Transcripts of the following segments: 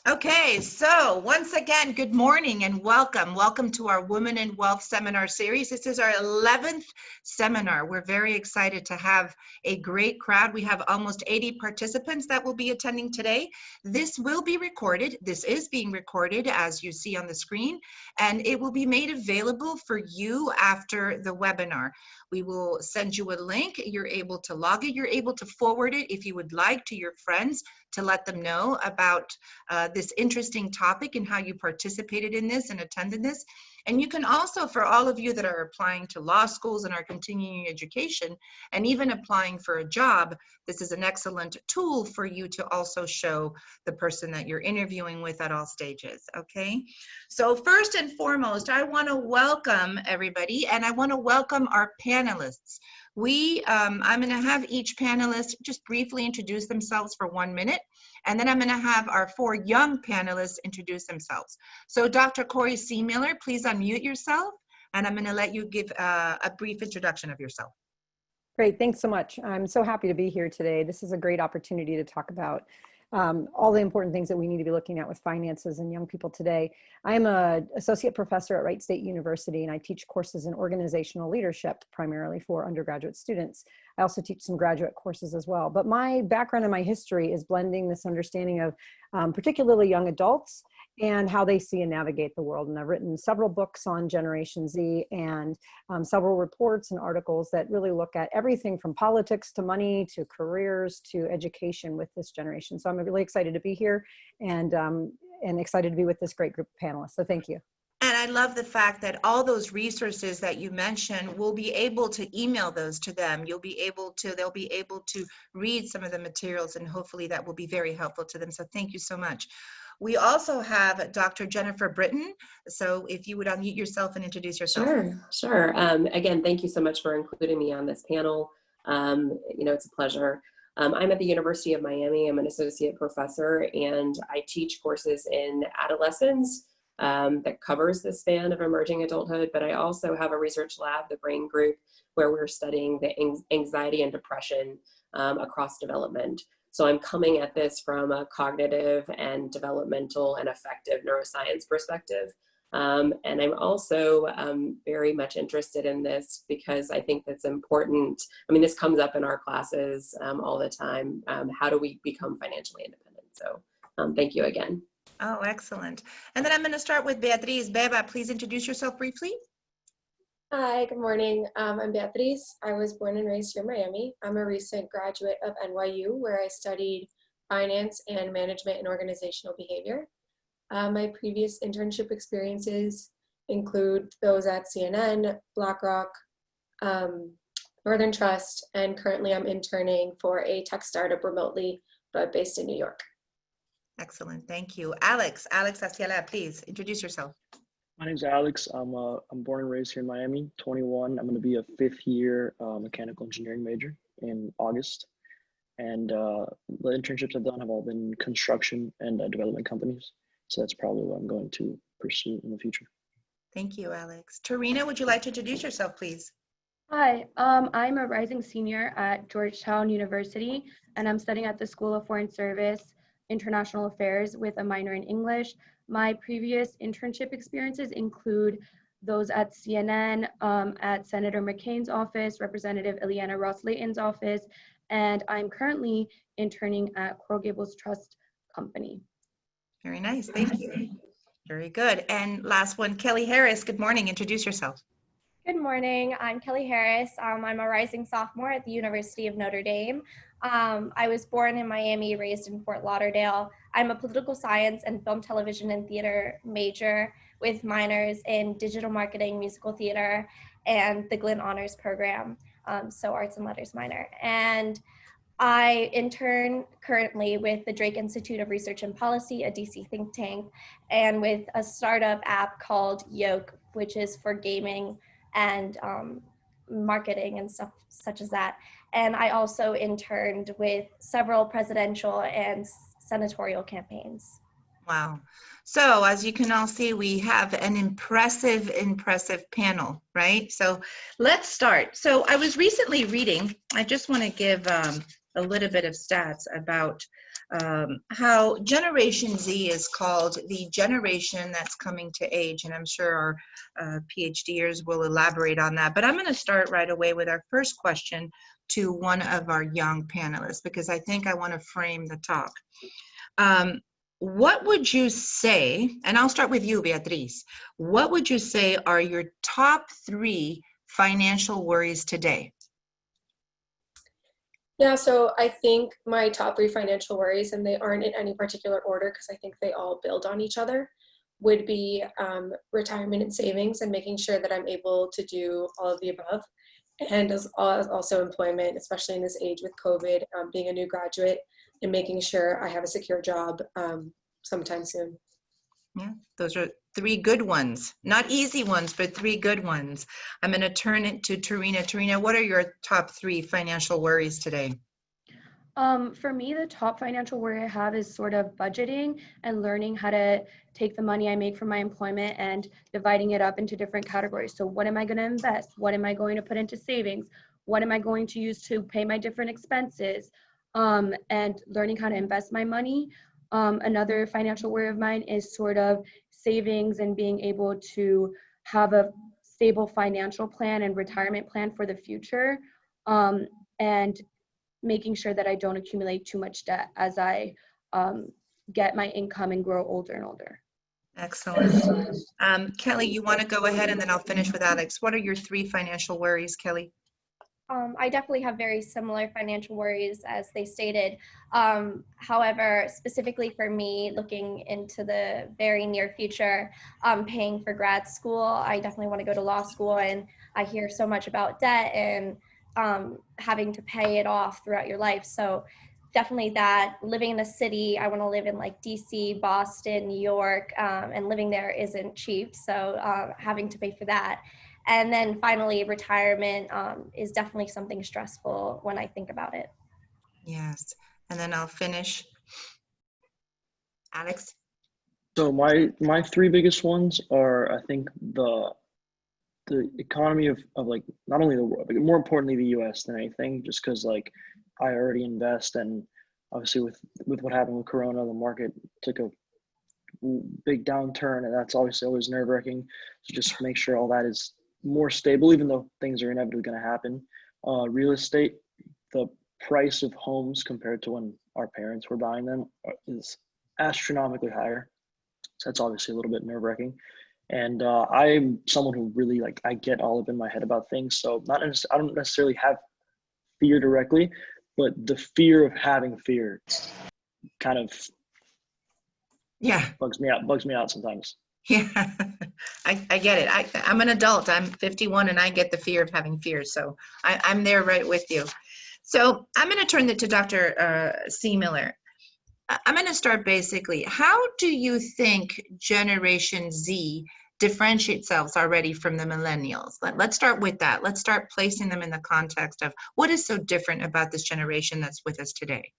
Okay, so once again, good morning and welcome. Welcome to our Women in Wealth seminar series. This is our 11th seminar. We're very excited to have a great crowd. We have almost 80 participants that will be attending today. This will be recorded. This is being recorded, as you see on the screen, and it will be made available for you after the webinar. We will send you a link. You're able to log it. You're able to forward it if you would like to your friends to let them know about this interesting topic and how you participated in this and attended this. And you can also, for all of you that are applying to law schools and are continuing education and even applying for a job, this is an excellent tool for you to also show the person that you're interviewing with at all stages, okay? So first and foremost, I want to welcome everybody, and I want to welcome our panelists. I'm going to have each panelist just briefly introduce themselves for 1 minute, and then I'm going to have our 4 young panelists introduce themselves. So Dr. Corey C. Miller, please unmute yourself, and I'm going to let you give a brief introduction of yourself. Great, thanks so much. I'm so happy to be here today. This is a great opportunity to talk about all the important things that we need to be looking at with finances and young people today. I am an associate professor at Wright State University, and I teach courses in organizational leadership, primarily for undergraduate students. I also teach some graduate courses as well. But my background and my history is blending this understanding of particularly young adults and how they see and navigate the world. And I've written several books on Generation Z and several reports and articles that really look at everything from politics to money to careers to education with this generation. So I'm really excited to be here and excited to be with this great group of panelists. So thank you. And I love the fact that all those resources that you mentioned, we'll be able to email those to them. They'll be able to read some of the materials, and hopefully that will be very helpful to them. So thank you so much. We also have Dr. Jennifer Britton. So if you would unmute yourself and introduce yourself. Sure. Again, thank you so much for including me on this panel. It's a pleasure. I'm at the University of Miami. I'm an associate professor, and I teach courses in adolescence that covers the span of emerging adulthood. But I also have a research lab, the Brain Group, where we're studying the anxiety and depression across development. So I'm coming at this from a cognitive and developmental and affective neuroscience perspective. And I'm also very much interested in this because I think that's important. I mean, this comes up in our classes all the time. How do we become financially independent? So thank you again. Oh, excellent. And then I'm going to start with Beatrice Baba. Please introduce yourself briefly. Hi, good morning. I'm Beatrice. I was born and raised here in Miami. I'm a recent graduate of NYU, where I studied finance and management and organizational behavior. My previous internship experiences include those at CNN, BlackRock, Northern Trust, and currently I'm interning for a tech startup remotely, but based in New York. Excellent, thank you. Alex Aciala, please introduce yourself. My name's Alex. I'm born and raised here in Miami, 21. I'm going to be a 5th year mechanical engineering major in August. And the internships I've done have all been construction and development companies. So that's probably what I'm going to pursue in the future. Thank you, Alex. Terina, would you like to introduce yourself, please? Hi, I'm a rising senior at Georgetown University, and I'm studying at the School of Foreign Service, International Affairs with a minor in English. My previous internship experiences include those at CNN, at Senator McCain's office, Representative Ileana Ross-Layton's office, and I'm currently interning at Coral Gables Trust Company. Very nice, thank you. Very good. And last one, Kelly Harris, good morning, introduce yourself. Good morning, I'm Kelly Harris. I'm a rising sophomore at the University of Notre Dame. I was born in Miami, raised in Fort Lauderdale. I'm a political science and film, television, and theater major with minors in digital marketing, musical theater, and the Glenn Honors Program, so arts and letters minor. And I intern currently with the Drake Institute of Research and Policy, a DC think tank, and with a startup app called Yoke, which is for gaming and marketing and stuff such as that. And I also interned with several presidential and senatorial campaigns. Wow. So as you can all see, we have an impressive panel, right? So let's start. So I was recently reading, I just want to give a a little bit of stats about how Generation Z is called the generation that's coming to age, and I'm sure our PhDers will elaborate on that. But I'm going to start right away with our first question to one of our young panelists, because I think I want to frame the talk. What would you say, and I'll start with you, Beatrice, what would you say are your top 3 financial worries today? Yeah, so I think my top 3 financial worries, and they aren't in any particular order because I think they all build on each other, would be retirement and savings, and making sure that I'm able to do all of the above. And as also employment, especially in this age with COVID, being a new graduate and making sure I have a secure job sometime soon. Yeah, those are 3 good ones. Not easy ones, but 3 good ones. I'm going to turn it to Terina. Terina, what are your top 3 financial worries today? For me, the top financial worry I have is sort of budgeting and learning how to take the money I make from my employment and dividing it up into different categories. So what am I going to invest? What am I going to put into savings? What am I going to use to pay my different expenses? And learning how to invest my money. Another financial worry of mine is sort of savings and being able to have a stable financial plan and retirement plan for the future. And making sure that I don't accumulate too much debt as I get my income and grow older and older. Excellent. Kelly, you want to go ahead and then I'll finish with Alex. What are your 3 financial worries, Kelly? I definitely have very similar financial worries as they stated. However, specifically for me, looking into the very near future, paying for grad school, I definitely want to go to law school, and I hear so much about debt and having to pay it off throughout your life. So definitely that. Living in a city, I want to live in like DC, Boston, New York, and living there isn't cheap. So having to pay for that. And then finally, retirement is definitely something stressful when I think about it. Yes. And then I'll finish. Alex? So my 3 biggest ones are, I think, the economy of like not only the world, but more importantly the US than anything, just because like I already invest, and obviously with what happened with Corona, the market took a big downturn, and that's obviously always nerve-wracking. So just make sure all that is more stable, even though things are inevitably going to happen. Real estate, the price of homes compared to when our parents were buying them is astronomically higher. So that's obviously a little bit nerve-wracking. And I'm someone who really I get all up in my head about things. So I don't necessarily have fear directly, but the fear of having fear kind of bugs me out sometimes. Yeah, I get it. I'm an adult. I'm 51 and I get the fear of having fear. So I'm there right with you. So I'm going to turn it to Dr. C. Miller. I'm going to start basically. How do you think Generation Z differentiates themselves already from the millennials? Let's start with that. Let's start placing them in the context of what is so different about this generation that's with us today.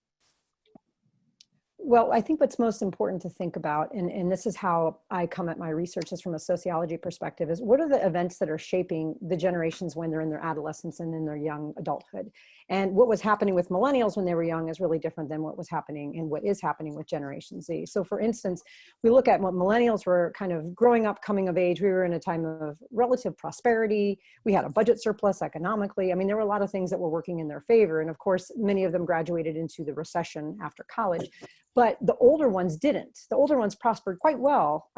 Well, I think what's most important to think about, and this is how I come at my research is from a sociology perspective, is what are the events that are shaping the generations when they're in their adolescence and in their young adulthood? And what was happening with millennials when they were young is really different than what was happening and what is happening with Generation Z. So for instance, we look at what millennials were kind of growing up, coming of age. We were in a time of relative prosperity. We had a budget surplus economically. I mean, there were a lot of things that were working in their favor. And of course, many of them graduated into the recession after college. But the older ones didn't. The older ones prospered quite well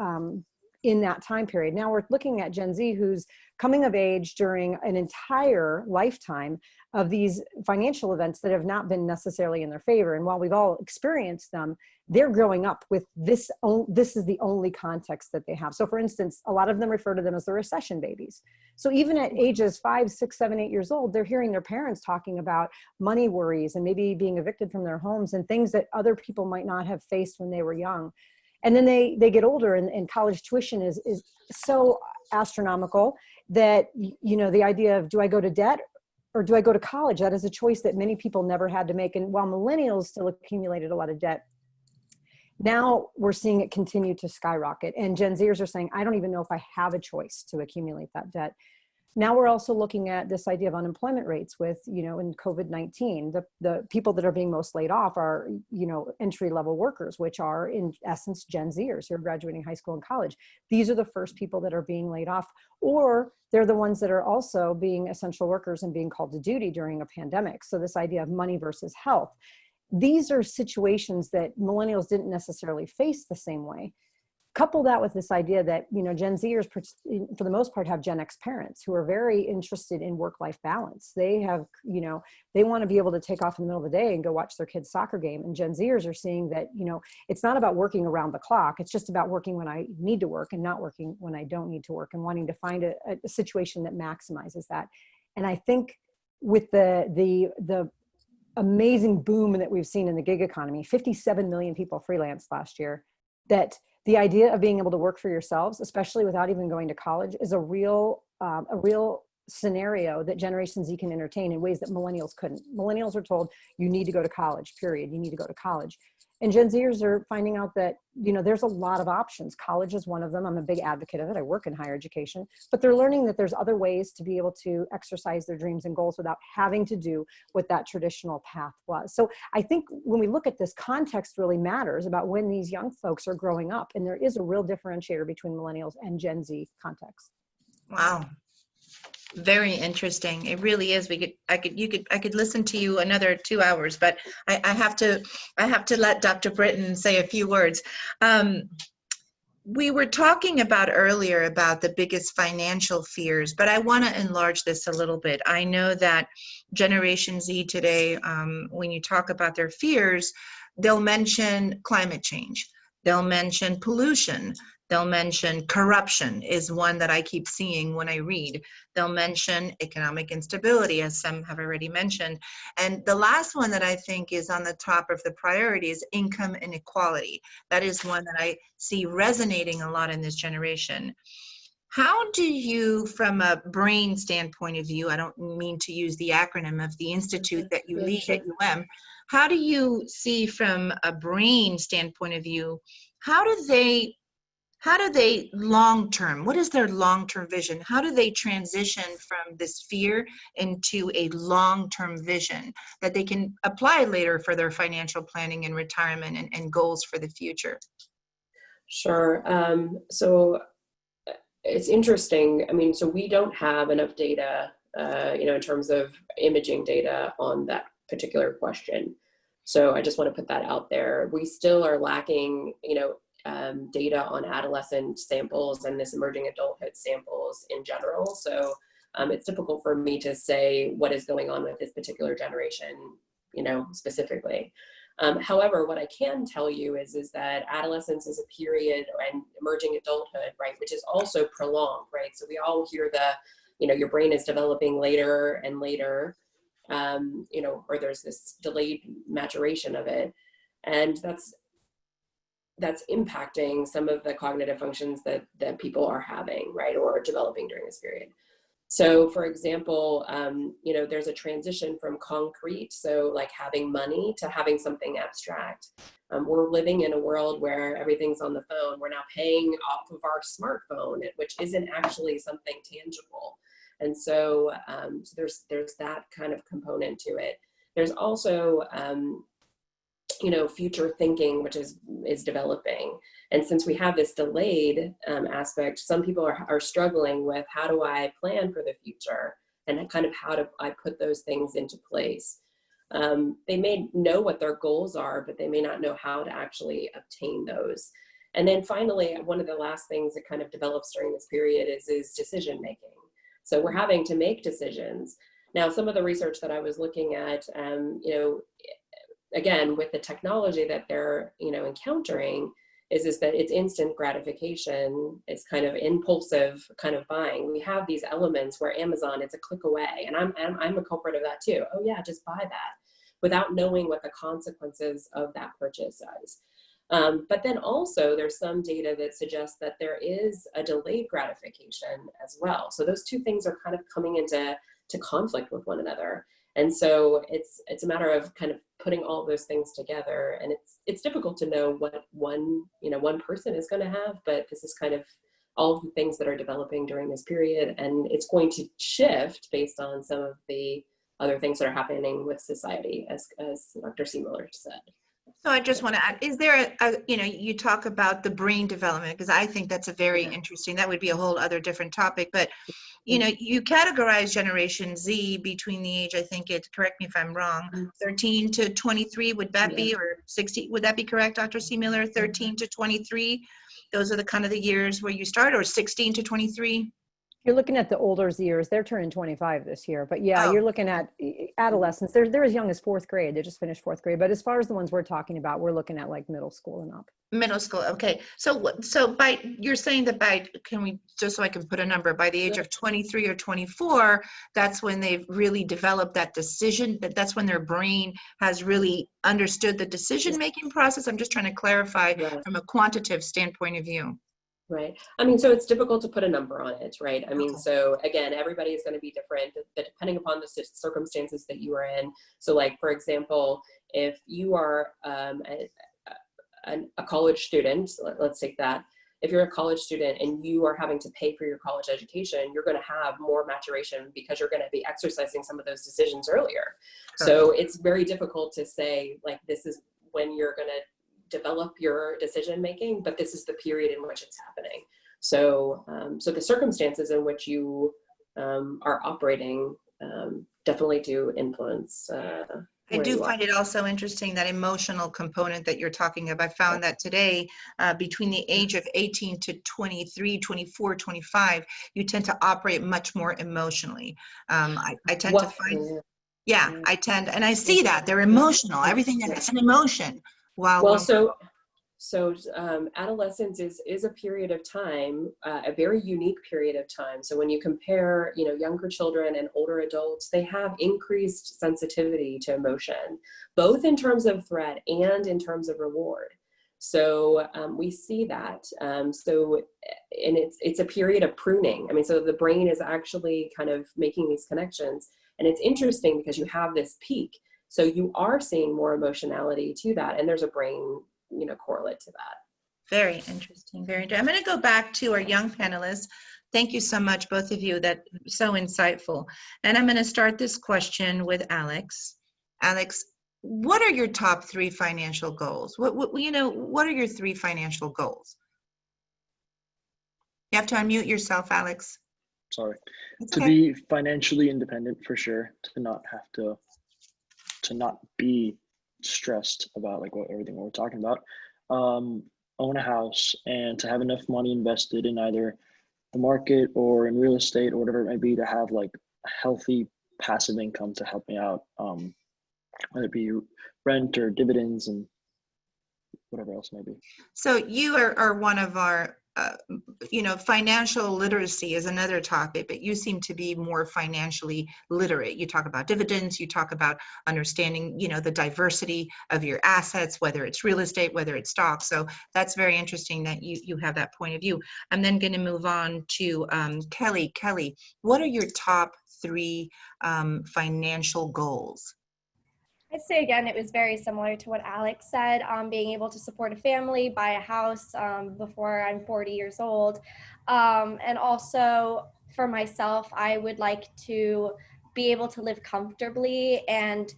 in that time period. Now we're looking at Gen Z, who's coming of age during an entire lifetime of these financial events that have not been necessarily in their favor. And while we've all experienced them, they're growing up with this is the only context that they have. So for instance, a lot of them refer to them as the recession babies. So even at ages 5, 6, 7, 8 years old, they're hearing their parents talking about money worries and maybe being evicted from their homes and things that other people might not have faced when they were young. And then they get older, and college tuition is so astronomical that, you know, the idea of, do I go to debt or do I go to college? That is a choice that many people never had to make. And while millennials still accumulated a lot of debt, now we're seeing it continue to skyrocket. And Gen Zers are saying, I don't even know if I have a choice to accumulate that debt. Now we're also looking at this idea of unemployment rates with, you know, in COVID-19, the people that are being most laid off are, you know, entry-level workers, which are in essence Gen Zers who are graduating high school and college. These are the first people that are being laid off, or they're the ones that are also being essential workers and being called to duty during a pandemic. So this idea of money versus health. These are situations that millennials didn't necessarily face the same way. Couple that with this idea that, you know, Gen Zers, for the most part, have Gen X parents who are very interested in work-life balance. They have, you know, they want to be able to take off in the middle of the day and go watch their kid's soccer game. And Gen Zers are seeing that, you know, it's not about working around the clock. It's just about working when I need to work and not working when I don't need to work, and wanting to find a situation that maximizes that. And I think with the amazing boom that we've seen in the gig economy, 57 million people freelanced last year, that the idea of being able to work for yourselves, especially without even going to college, is a real scenario that Generation Z can entertain in ways that millennials couldn't. Millennials are told, you need to go to college, period. You need to go to college. And Gen Zers are finding out that, you know, there's a lot of options. College is one of them. I'm a big advocate of it. I work in higher education, but they're learning that there's other ways to be able to exercise their dreams and goals without having to do what that traditional path was. So I think when we look at this, context really matters about when these young folks are growing up. And there is a real differentiator between millennials and Gen Z context. Wow. Very interesting. It really is. I could listen to you another 2 hours, but I have to let Dr. Britton say a few words. We were talking about earlier about the biggest financial fears, but I want to enlarge this a little bit. I know that Generation Z today, when you talk about their fears, they'll mention climate change. They'll mention pollution. They'll mention corruption is one that I keep seeing when I read. They'll mention economic instability, as some have already mentioned. And the last one that I think is on the top of the priority is income inequality. That is one that I see resonating a lot in this generation. How do you, from a brain standpoint of view, I don't mean to use the acronym of the institute that you lead at UM, how do you see from a brain standpoint of view, how do they long-term, what is their long-term vision? How do they transition from this fear into a long-term vision that they can apply later for their financial planning and retirement and goals for the future? Sure. So it's interesting. I mean, so we don't have enough data, you know, in terms of imaging data on that particular question. So I just want to put that out there. We still are lacking, you know, data on adolescent samples and this emerging adulthood samples in general. So it's difficult for me to say what is going on with this particular generation, you know, specifically. However, what I can tell you is that adolescence is a period, and emerging adulthood, right, which is also prolonged, right? So we all hear you know, your brain is developing later and later, you know, or there's this delayed maturation of it. And that's impacting some of the cognitive functions that people are having, right, or developing during this period. So for example, you know, there's a transition from concrete, so like having money, to having something abstract. We're living in a world where everything's on the phone. We're now paying off of our smartphone, which isn't actually something tangible. And so, there's that kind of component to it. There's also, you know, future thinking, which is developing. And since we have this delayed aspect, some people are struggling with, how do I plan for the future, and kind of how do I put those things into place? They may know what their goals are, but they may not know how to actually obtain those. And then finally, one of the last things that kind of develops during this period is decision making. So we're having to make decisions. Now, some of the research that I was looking at, you know, again, with the technology that they're, you know, encountering, is that it's instant gratification. It's kind of impulsive kind of buying. We have these elements where Amazon, it's a click away, and I'm a culprit of that too. Oh yeah, just buy that, without knowing what the consequences of that purchase is. But then also there's some data that suggests that there is a delayed gratification as well. So those two things are kind of coming into conflict with one another. And so it's a matter of kind of putting all of those things together, and it's difficult to know what one person is going to have, but this is kind of all of the things that are developing during this period. And it's going to shift based on some of the other things that are happening with society, as Dr. C. Miller said. So I just want to add, is there you talk about the brain development, because I think that's a very interesting, that would be a whole other different topic, but you categorize Generation Z between the age, I think it's, correct me if I'm wrong, 13 to 23, would that be, or 60, would that be correct, Dr. C. Miller, 13 to 23? Those are the kind of the years where you start, or 16 to 23? You're looking at the older years. They're turning 25 this year, but yeah, you're looking at adolescents. They're as young as 4th grade. They just finished 4th grade. But as far as the ones we're talking about, we're looking at like middle school and up. Middle school. Okay. So you're saying that just so I can put a number, by the age of 23 or 24, that's when they've really developed that decision, that's when their brain has really understood the decision-making process. I'm just trying to clarify from a quantitative standpoint of view. Right. I mean, so it's difficult to put a number on it, right? I mean, so again, everybody is going to be different depending upon the circumstances that you are in. So like, for example, if you are a college student, let's take that. If you're a college student and you are having to pay for your college education, you're going to have more maturation because you're going to be exercising some of those decisions earlier. So it's very difficult to say, like, this is when you're going to develop your decision making, but this is the period in which it's happening. So, so the circumstances in which you are operating definitely do influence. I do find it also interesting, that emotional component that you're talking about. I found that today, between the age of 18 to 23, 24, 25, you tend to operate much more emotionally. I tend to find, and I see that they're emotional. Everything that's an emotion. Well, so adolescence is a period of time, a very unique period of time. So when you compare, younger children and older adults, they have increased sensitivity to emotion, both in terms of threat and in terms of reward. So we see that. And it's a period of pruning. I mean, so the brain is actually kind of making these connections. And it's interesting because you have this peak. So you are seeing more emotionality to that, and there's a brain, correlate to that. Very interesting. Very interesting. I'm going to go back to our young panelists. Thank you so much, both of you. That's so insightful. And I'm going to start this question with Alex. Alex, what are your top 3 financial goals? What are your 3 financial goals? You have to unmute yourself, Alex. Sorry. To be financially independent, for sure. To not be stressed about everything we're talking about. Own a house, and to have enough money invested in either the market or in real estate or whatever it might be, to have a healthy passive income to help me out, whether it be rent or dividends and whatever else it might be. So you are one of our financial literacy is another topic, but you seem to be more financially literate. You talk about dividends, you talk about understanding, the diversity of your assets, whether it's real estate, whether it's stocks. So that's very interesting that you have that point of view. I'm then going to move on to Kelly. Kelly, what are your top 3 financial goals? I'd say, again, it was very similar to what Alex said, being able to support a family, buy a house before I'm 40 years old. And also for myself, I would like to be able to live comfortably. And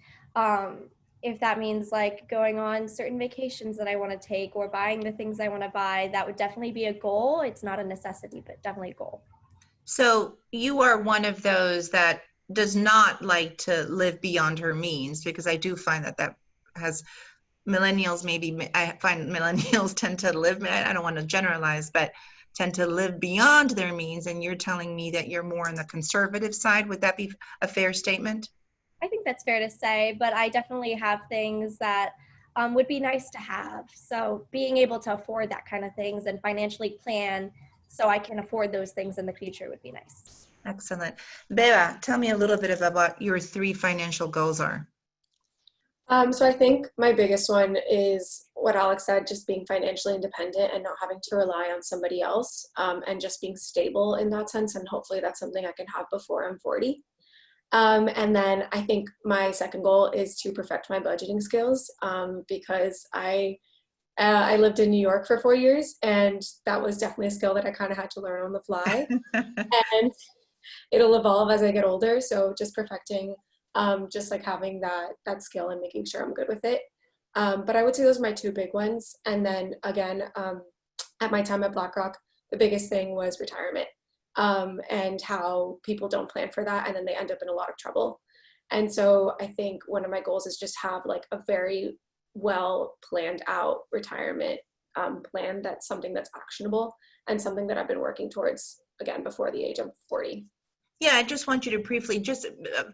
if that means going on certain vacations that I want to take or buying the things I want to buy, that would definitely be a goal. It's not a necessity, but definitely a goal. So you are one of those that does not like to live beyond her means, because I do find that has millennials, I find millennials tend to live, I don't want to generalize, but tend to live beyond their means. And you're telling me that you're more on the conservative side. Would that be a fair statement? I think that's fair to say, but I definitely have things that would be nice to have. So being able to afford that kind of things and financially plan so I can afford those things in the future would be nice. Excellent. Beba, tell me a little bit about what your 3 financial goals are. So I think my biggest one is what Alex said, just being financially independent and not having to rely on somebody else, and just being stable in that sense. And hopefully that's something I can have before I'm 40. And then I think my second goal is to perfect my budgeting skills, because I I lived in New York for 4 years, and that was definitely a skill that I kind of had to learn on the fly. And it'll evolve as I get older. So just perfecting, just like having that skill and making sure I'm good with it. But I would say those are my two big ones. And then again, at my time at BlackRock, the biggest thing was retirement, and how people don't plan for that, and then they end up in a lot of trouble. And so I think one of my goals is just have like a very well planned out retirement plan. That's something that's actionable and something that I've been working towards, again, before the age of 40. Yeah, I just want you to briefly, just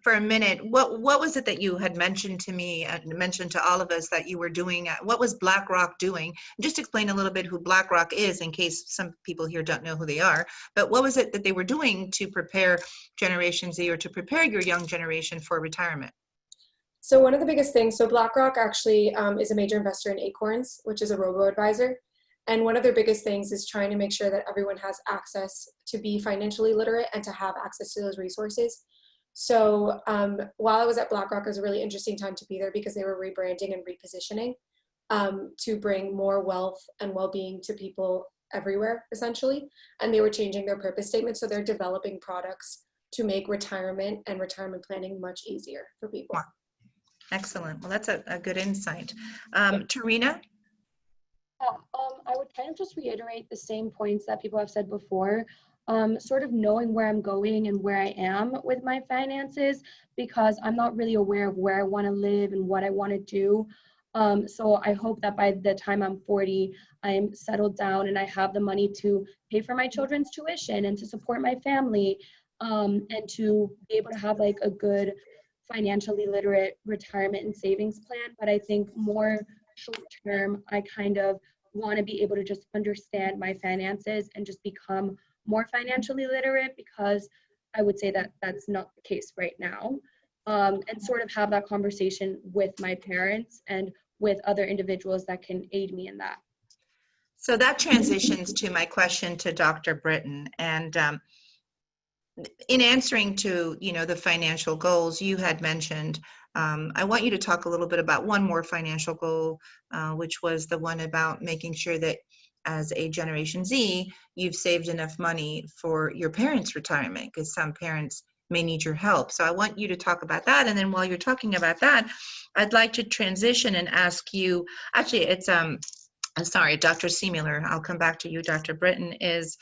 for a minute, what was it that you had mentioned to me, mentioned to all of us that you were doing? What was BlackRock doing? Just explain a little bit who BlackRock is, in case some people here don't know who they are. But what was it that they were doing to prepare Generation Z, or to prepare your young generation for retirement? So one of the biggest things, so BlackRock actually is a major investor in Acorns, which is a robo-advisor. And one of their biggest things is trying to make sure that everyone has access to be financially literate and to have access to those resources. So while I was at BlackRock, it was a really interesting time to be there because they were rebranding and repositioning to bring more wealth and well-being to people everywhere, essentially. And they were changing their purpose statement. So they're developing products to make retirement and retirement planning much easier for people. Wow. Excellent. Well, that's a good insight. Terina? Yeah, I would kind of just reiterate the same points that people have said before, sort of knowing where I'm going and where I am with my finances, because I'm not really aware of where I want to live and what I want to do. So I hope that by the time I'm 40, I'm settled down and I have the money to pay for my children's tuition and to support my family, and to be able to have like a good financially literate retirement and savings plan. But I think more short term, I kind of want to be able to just understand my finances and just become more financially literate, because I would say that that's not the case right now. And sort of have that conversation with my parents and with other individuals that can aid me in that. So that transitions to my question to Dr. Britton. And in answering to, the financial goals you had mentioned, I want you to talk a little bit about one more financial goal, which was the one about making sure that as a Generation Z, you've saved enough money for your parents' retirement, because some parents may need your help. So I want you to talk about that. And then while you're talking about that, I'd like to transition and ask you, actually, it's, I'm sorry, Dr. Seemuller, I'll come back to you, Dr. Britton, is,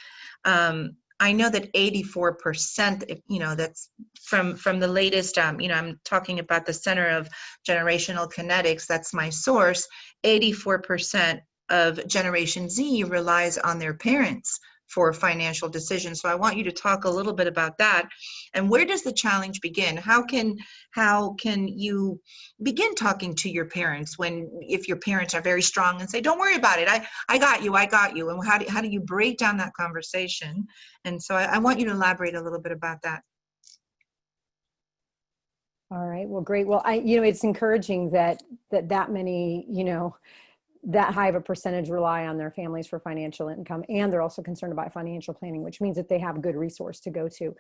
I know that 84%, that's from the latest, I'm talking about the Center of Generational Kinetics, that's my source, 84% of Generation Z relies on their parents for financial decisions. So I want you to talk a little bit about that. And where does the challenge begin? How can you begin talking to your parents if your parents are very strong and say, don't worry about it, I got you. And how do you break down that conversation? And so I want you to elaborate a little bit about that. All right, well, great. Well, it's encouraging that many, that high of a percentage rely on their families for financial income, and they're also concerned about financial planning, which means that they have a good resource to go to.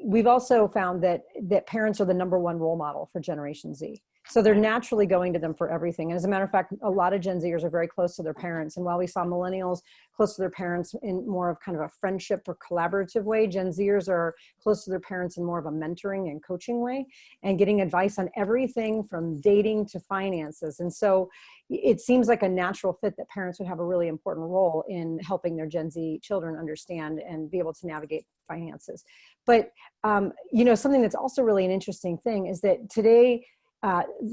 We've also found that parents are the number one role model for Generation Z. So they're naturally going to them for everything. And as a matter of fact, a lot of Gen Zers are very close to their parents. And while we saw Millennials close to their parents in more of kind of a friendship or collaborative way, Gen Zers are close to their parents in more of a mentoring and coaching way, and getting advice on everything from dating to finances. And so it seems like a natural fit that parents would have a really important role in helping their Gen Z children understand and be able to navigate finances. But, something that's also really an interesting thing is that today,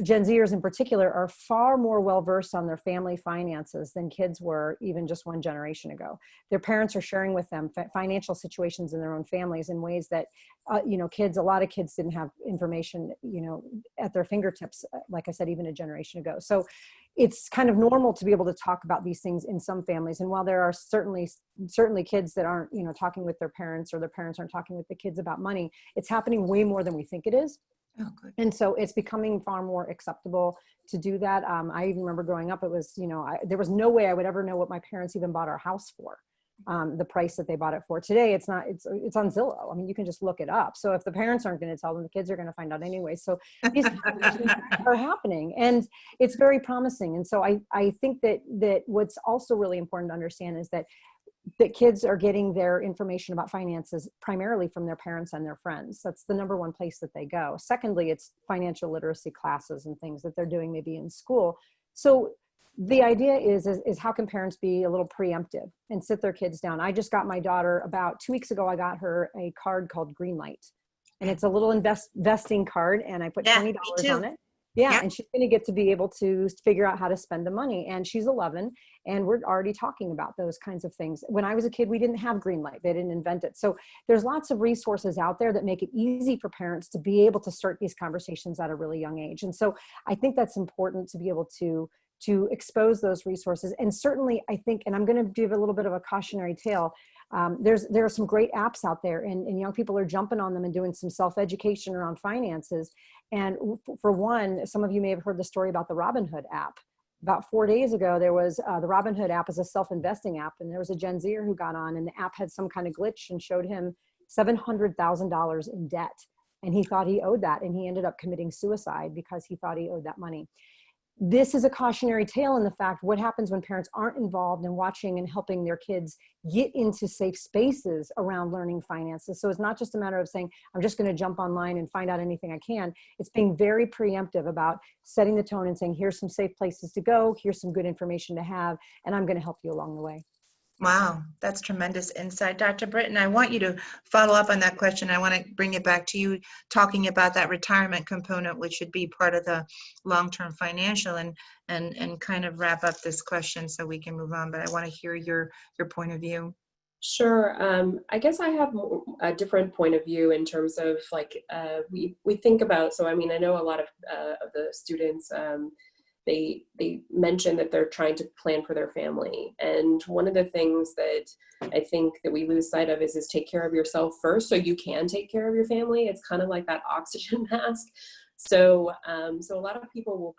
Gen Zers in particular are far more well-versed on their family finances than kids were even just one generation ago. Their parents are sharing with them financial situations in their own families in ways that, a lot of kids didn't have information, at their fingertips, like I said, even a generation ago. So it's kind of normal to be able to talk about these things in some families. And while there are certainly kids that aren't, talking with their parents, or their parents aren't talking with the kids about money, it's happening way more than we think it is. Oh, good. And so it's becoming far more acceptable to do that. I even remember growing up, it was, there was no way I would ever know what my parents even bought our house for. the price that they bought it for. Today, it's not, it's on Zillow. I mean, you can just look it up. So if the parents aren't going to tell them, the kids are going to find out anyway. So these conversations are happening, and it's very promising. And so I think that what's also really important to understand is that kids are getting their information about finances primarily from their parents and their friends. That's the number one place that they go. Secondly, it's financial literacy classes and things that they're doing maybe in school. So the idea is how can parents be a little preemptive and sit their kids down? I just got my daughter about 2 weeks ago, I got her a card called Greenlight, and it's a little investing card, and I put $20 on it. Yeah, and she's going to get to be able to figure out how to spend the money. And she's 11, and we're already talking about those kinds of things. When I was a kid, we didn't have Greenlight. They didn't invent it. So there's lots of resources out there that make it easy for parents to be able to start these conversations at a really young age. And so I think that's important to be able to expose those resources. And certainly I think, and I'm going to give a little bit of a cautionary tale, there are some great apps out there, and young people are jumping on them and doing some self-education around finances. And for one, some of you may have heard the story about the Robinhood app. About 4 days ago, there was the Robinhood app is a self-investing app, and there was a Gen Zer who got on, and the app had some kind of glitch and showed him $700,000 in debt. And he thought he owed that, and he ended up committing suicide because he thought he owed that money. This is a cautionary tale in the fact what happens when parents aren't involved in watching and helping their kids get into safe spaces around learning finances. So it's not just a matter of saying, I'm just going to jump online and find out anything I can. It's being very preemptive about setting the tone and saying, here's some safe places to go, here's some good information to have, and I'm going to help you along the way. Wow, that's tremendous insight. Dr. Britton, I want you to follow up on that question. I want to bring it back to you, talking about that retirement component, which should be part of the long-term financial, and kind of wrap up this question so we can move on. But I want to hear your point of view. Sure. I guess I have a different point of view in terms of like, we think about, so I mean, I know a lot of the students, they mention that they're trying to plan for their family. And one of the things that I think that we lose sight of is take care of yourself first so you can take care of your family. It's kind of like that oxygen mask. So so a lot of people will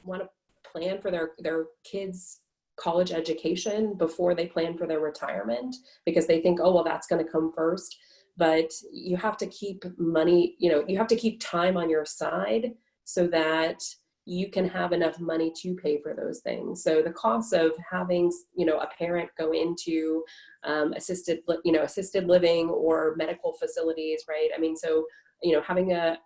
want to plan for their kids' college education before they plan for their retirement, because they think, oh, well, that's going to come first. But you have to keep money, you have to keep time on your side so that you can have enough money to pay for those things. So the cost of having, a parent go into assisted living or medical facilities, right? I mean, so, having a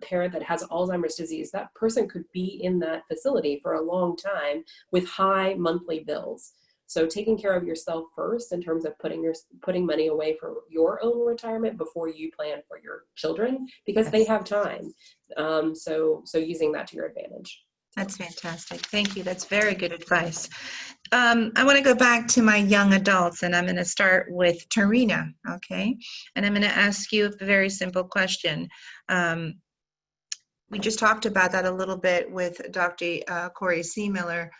parent that has Alzheimer's disease, that person could be in that facility for a long time with high monthly bills. So taking care of yourself first in terms of putting money away for your own retirement before you plan for your children, because they have time. So using that to your advantage. That's fantastic. Thank you. That's very good advice. I want to go back to my young adults, and I'm going to start with Terina, okay? And I'm going to ask you a very simple question. We just talked about that a little bit with Dr. Corey C. Miller.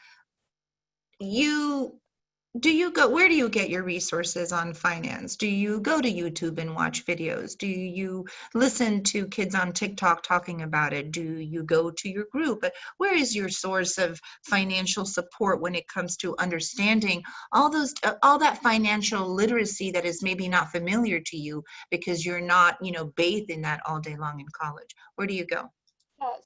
Where do you get your resources on finance? Do you go to YouTube and watch videos? Do you listen to kids on TikTok talking about it? Do you go to your group? Where is your source of financial support when it comes to understanding all that financial literacy that is maybe not familiar to you because you're not, bathed in that all day long in college? Where do you go?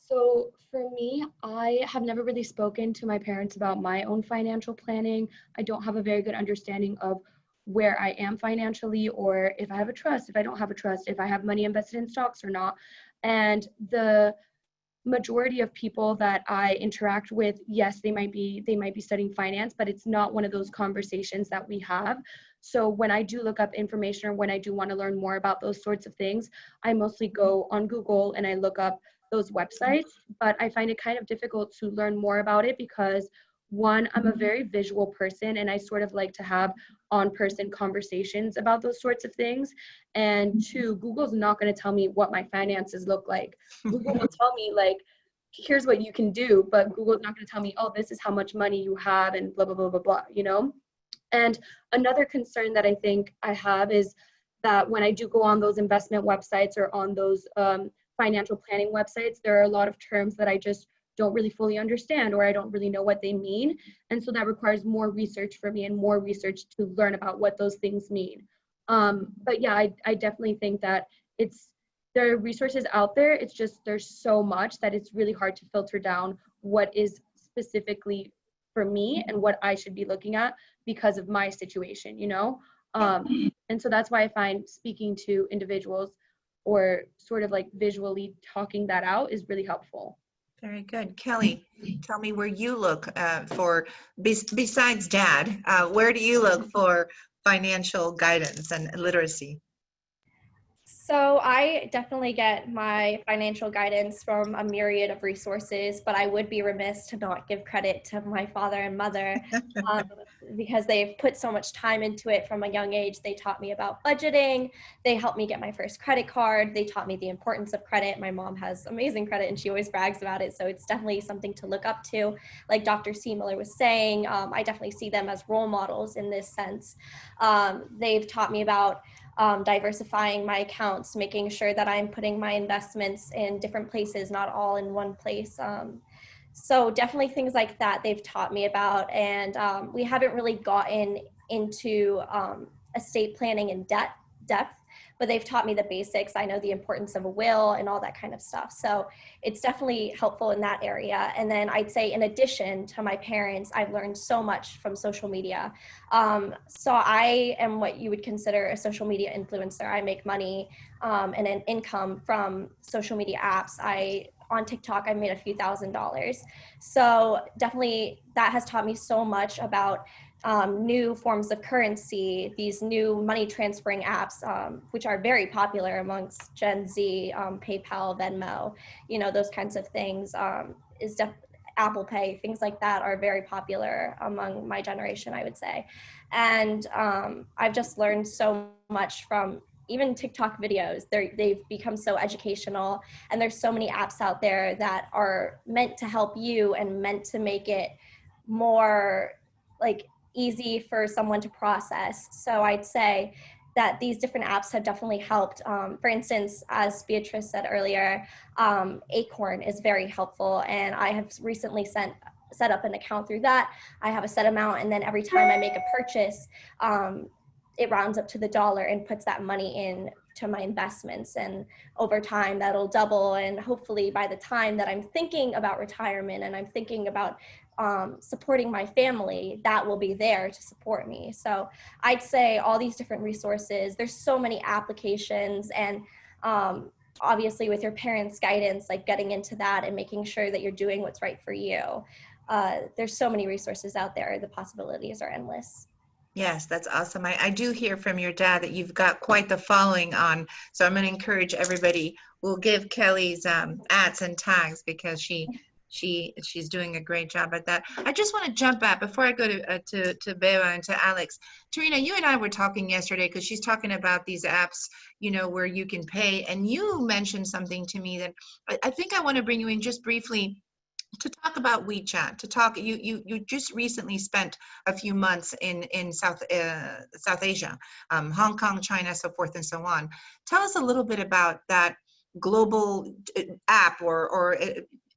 So for me, I have never really spoken to my parents about my own financial planning. I don't have a very good understanding of where I am financially, or if I have a trust, if I don't have a trust, if I have money invested in stocks or not. And the majority of people that I interact with, yes, they might be studying finance, but it's not one of those conversations that we have. So when I do look up information, or when I do want to learn more about those sorts of things, I mostly go on Google and I look up those websites. But I find it kind of difficult to learn more about it because, one, I'm a very visual person and I sort of like to have on-person conversations about those sorts of things. And two, Google's not going to tell me what my finances look like. Google will tell me, like, here's what you can do, but Google's not going to tell me, oh, this is how much money you have and blah, blah, blah, blah, blah, And another concern that I think I have is that when I do go on those investment websites or on those financial planning websites, there are a lot of terms that I just don't really fully understand, or I don't really know what they mean. And so that requires more research for me and more research to learn about what those things mean. But yeah, I definitely think that there are resources out there. It's just there's so much that it's really hard to filter down what is specifically for me and what I should be looking at because of my situation, you know? And so that's why I find speaking to individuals or sort of like visually talking that out is really helpful. Very good. Kelly, tell me where you look for, besides dad, where do you look for financial guidance and literacy? So I definitely get my financial guidance from a myriad of resources, but I would be remiss to not give credit to my father and mother because they've put so much time into it from a young age. They taught me about budgeting. They helped me get my first credit card. They taught me the importance of credit. My mom has amazing credit and she always brags about it. So it's definitely something to look up to. Like Dr. C. Miller was saying, I definitely see them as role models in this sense. They've taught me about diversifying my accounts, making sure that I'm putting my investments in different places, not all in one place. So definitely things like that they've taught me about. And we haven't really gotten into estate planning in depth, but they've taught me the basics. I know the importance of a will and all that kind of stuff. So it's definitely helpful in that area. And then I'd say in addition to my parents, I've learned so much from social media. So I am what you would consider a social media influencer. I make money and an income from social media apps. On TikTok, I made a few $1,000s. So definitely that has taught me so much about new forms of currency, these new money transferring apps, which are very popular amongst Gen Z, PayPal, Venmo, you know, those kinds of things, Apple Pay, things like that are very popular among my generation, I would say. And I've just learned so much from even TikTok videos. They've become so educational, and there's so many apps out there that are meant to help you and meant to make it more like easy for someone to process. So I'd say that these different apps have definitely helped. For instance, as Beatrice said earlier, Acorn is very helpful, and I have recently set up an account through that. I have a set amount, and then every time I make a purchase, it rounds up to the dollar and puts that money in to my investments. And over time that'll double. And hopefully by the time that I'm thinking about retirement and I'm thinking about supporting my family, that will be there to support me. So I'd say all these different resources, there's so many applications, and obviously with your parents' guidance, like getting into that and making sure that you're doing what's right for you. There's so many resources out there. The possibilities are endless. Yes, that's awesome. I do hear from your dad that you've got quite the following on. So I'm going to encourage everybody. We'll give Kelly's ads and tags because she's doing a great job at that. I just want to jump back before I go to Beba and to Alex. Terina, you and I were talking yesterday because she's talking about these apps, you know, where you can pay. And you mentioned something to me that I think I want to bring you in just briefly to talk about WeChat, to talk, you just recently spent a few months in South Asia, Hong Kong, China, so forth and so on. Tell us a little bit about that global app, or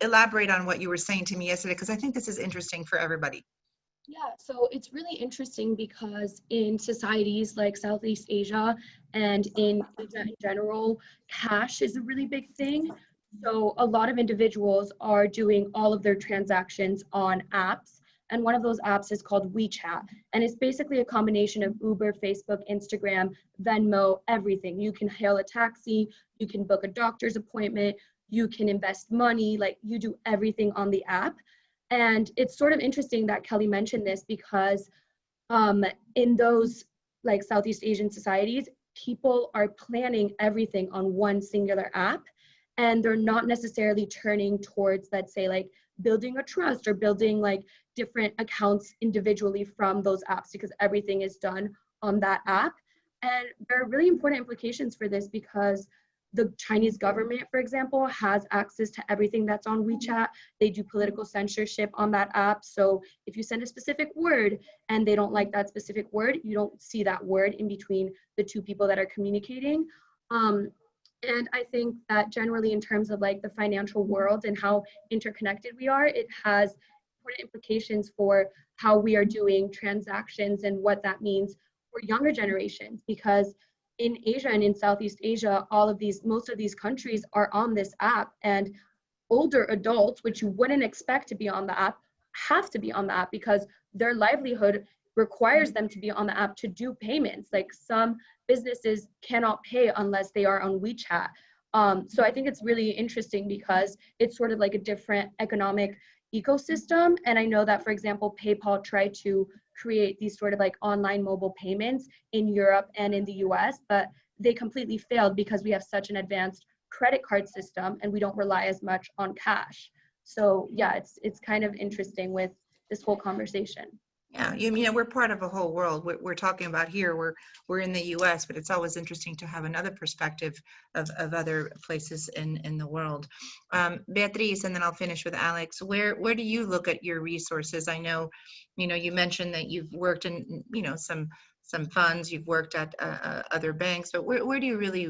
elaborate on what you were saying to me yesterday, because I think this is interesting for everybody. Yeah, so it's really interesting because in societies like Southeast Asia and in Asia in general, cash is a really big thing. So a lot of individuals are doing all of their transactions on apps. And one of those apps is called WeChat. And it's basically a combination of Uber, Facebook, Instagram, Venmo, everything. You can hail a taxi, you can book a doctor's appointment, you can invest money, like you do everything on the app. And it's sort of interesting that Kelly mentioned this because in those like Southeast Asian societies, people are planning everything on one singular app. And they're not necessarily turning towards, let's say, like building a trust or building like different accounts individually from those apps, because everything is done on that app. And there are really important implications for this because the Chinese government, for example, has access to everything that's on WeChat. They do political censorship on that app. So if you send a specific word and they don't like that specific word, you don't see that word in between the two people that are communicating. And I think that generally in terms of like the financial world and how interconnected we are, it has important implications for how we are doing transactions and what that means for younger generations. Because in Asia and in Southeast Asia, most of these countries are on this app, and older adults, which you wouldn't expect to be on the app, have to be on the app because their livelihood requires them to be on the app to do payments. Like some businesses cannot pay unless they are on WeChat. So I think it's really interesting because it's sort of like a different economic ecosystem. And I know that, for example, PayPal tried to create these sort of like online mobile payments in Europe and in the US, but they completely failed because we have such an advanced credit card system and we don't rely as much on cash. So yeah, it's kind of interesting with this whole conversation. Yeah, you know, we're part of a whole world. We're talking about here, we're in the US, but it's always interesting to have another perspective of other places in the world. Beatrice, and then I'll finish with Alex. Where do you look at your resources? I know, you know, you mentioned that you've worked in, you know, some funds, you've worked at other banks, but where do you really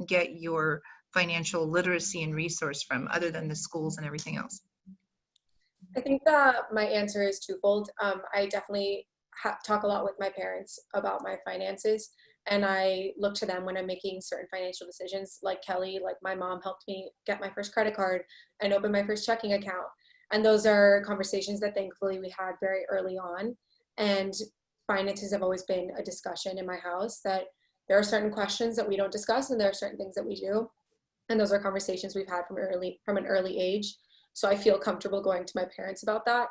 get your financial literacy and resource from, other than the schools and everything else? I think that my answer is twofold. I definitely talk a lot with my parents about my finances, and I look to them when I'm making certain financial decisions. Like Kelly, like my mom helped me get my first credit card and open my first checking account. And those are conversations that thankfully we had very early on. And finances have always been a discussion in my house, that there are certain questions that we don't discuss and there are certain things that we do. And those are conversations we've had from an early age. So I feel comfortable going to my parents about that.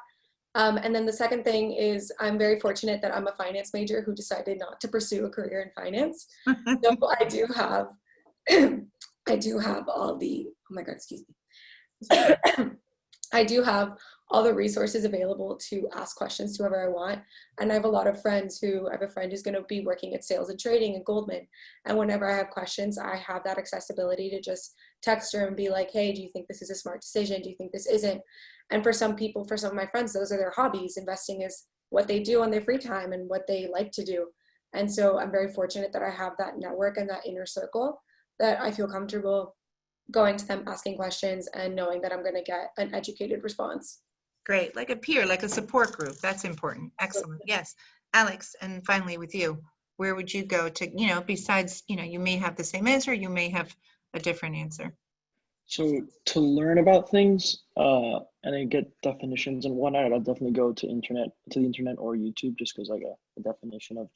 And then the second thing is I'm very fortunate that I'm a finance major who decided not to pursue a career in finance. So I do have, all the, oh my God, excuse me. I do have all the resources available to ask questions to whoever I want. And I have a lot of friends I have a friend who's going to be working at sales and trading at Goldman. And whenever I have questions, I have that accessibility to just text her and be like, hey, do you think this is a smart decision? Do you think this isn't? And for some people, for some of my friends, those are their hobbies. Investing is what they do on their free time and what they like to do. And so I'm very fortunate that I have that network and that inner circle that I feel comfortable going to them, asking questions, and knowing that I'm going to get an educated response. Great, like a peer, like a support group. That's important. Excellent. Yes. Alex, and finally with you, where would you go to, you know, besides, you know, you may have the same answer, you may have a different answer. So to learn about things and then get definitions and whatnot, I'll definitely go to the internet or YouTube, just because like a definition of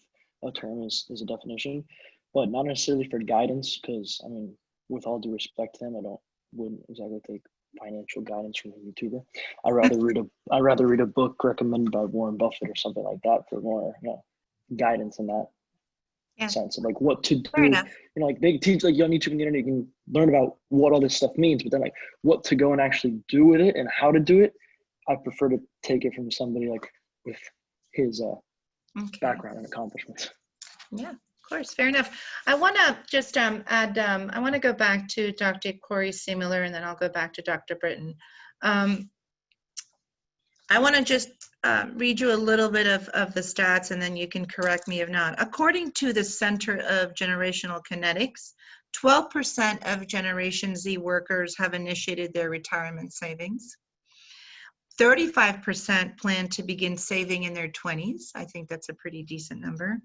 a term is a definition, but not necessarily for guidance, because I mean, with all due respect to them, wouldn't exactly take financial guidance from a YouTuber. I'd rather read a book recommended by Warren Buffett or something like that for more, you know, guidance in that sense of like what to do. You know, like they teach like on YouTube and the internet, you can learn about what all this stuff means, but then like what to go and actually do with it and how to do it, I prefer to take it from somebody like with his background and accomplishments. Yeah. Of course, fair enough. I want to just add, I want to go back to Dr. Corey Simler, and then I'll go back to Dr. Britton. I want to just read you a little bit of the stats, and then you can correct me if not. According to the Center of Generational Kinetics, 12% of Generation Z workers have initiated their retirement savings. 35% plan to begin saving in their 20s. I think that's a pretty decent number.